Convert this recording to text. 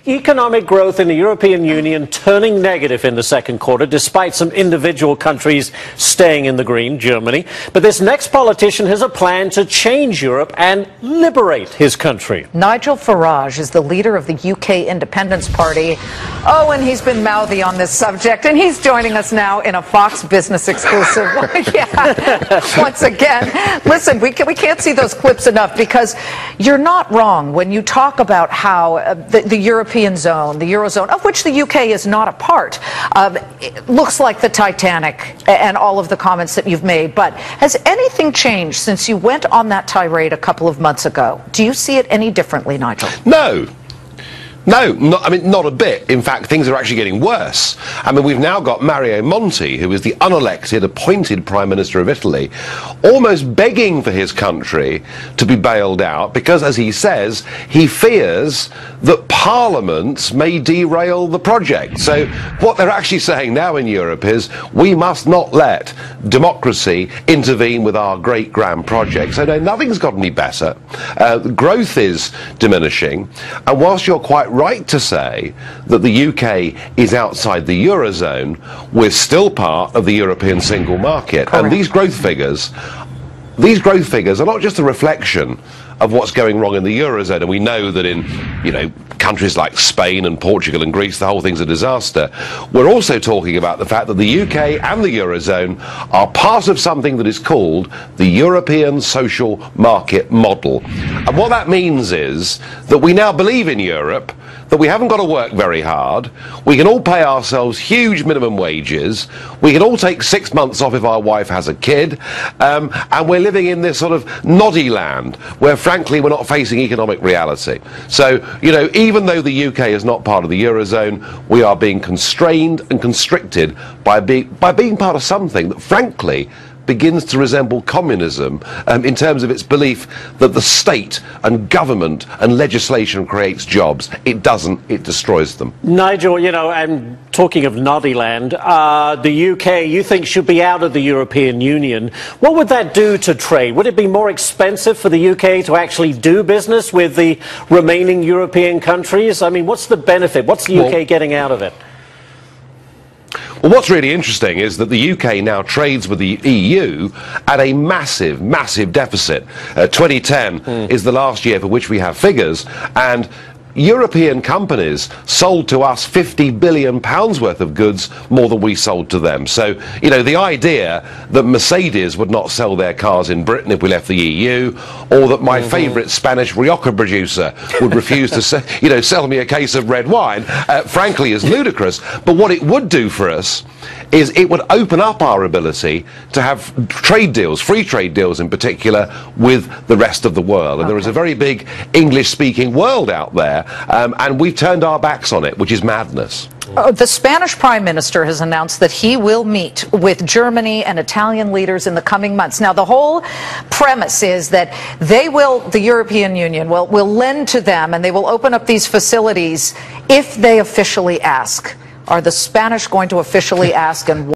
Economic growth in the European Union turning negative in the second quarter, despite some individual countries staying in the green, Germany. But this next politician has a plan to change Europe and liberate his country. Nigel Farage is the leader of the UK Independence Party. Oh, and he's been mouthy on this subject, and he's joining us now in a Fox Business exclusive. Yeah, once again. Listen, we can't see those clips enough, because you're not wrong when you talk about how the European zone, the Eurozone, of which the UK is not a part, it looks like the Titanic, and all of the comments that you've made. But has anything changed since you went on that tirade a couple of months ago? Do you see it any differently, Nigel? No. No, not a bit. In fact, things are actually getting worse. I mean, we've now got Mario Monti, who is the unelected, appointed Prime Minister of Italy, almost begging for his country to be bailed out because, as he says, he fears that parliaments may derail the project. So what they're actually saying now in Europe is we must not let democracy intervene with our great grand project. So no, nothing's got any better. Growth is diminishing, and whilst you're quite right to say that the UK is outside the Eurozone, we're still part of the European single market. Correct. And these growth figures are not just a reflection of what's going wrong in the Eurozone, and we know that in, countries like Spain and Portugal and Greece, the whole thing's a disaster. We're also talking about the fact that the UK and the Eurozone are part of something that is called the European social market model. And what that means is that we now believe in Europe, that we haven't got to work very hard, we can all pay ourselves huge minimum wages, we can all take 6 months off if our wife has a kid, and we're living in this sort of noddy land where frankly we're not facing economic reality. So, even though the UK is not part of the Eurozone, we are being constrained and constricted by being part of something that frankly begins to resemble communism in terms of its belief that the state and government and legislation creates jobs. It doesn't, it destroys them. Nigel, I'm talking of noddy land. The UK, you think, should be out of the European Union. What would that do to trade? Would it be more expensive for the UK to actually do business with the remaining European countries? I mean, what's the benefit? What's the UK getting out of it? Well, what's really interesting is that the UK now trades with the EU at a massive, massive deficit. 2010 is the last year for which we have figures, and European companies sold to us £50 billion worth of goods more than we sold to them. So, the idea that Mercedes would not sell their cars in Britain if we left the EU, or that my favourite Spanish Rioja producer would refuse to sell me a case of red wine, frankly is ludicrous. But what it would do for us is it would open up our ability to have trade deals, free trade deals in particular, with the rest of the world. And there is a very big English-speaking world out there, and we've turned our backs on it, which is madness. The Spanish Prime Minister has announced that he will meet with Germany and Italian leaders in the coming months. Now, the whole premise is that the European Union will lend to them, and they will open up these facilities if they officially ask. Are the Spanish going to officially ask, and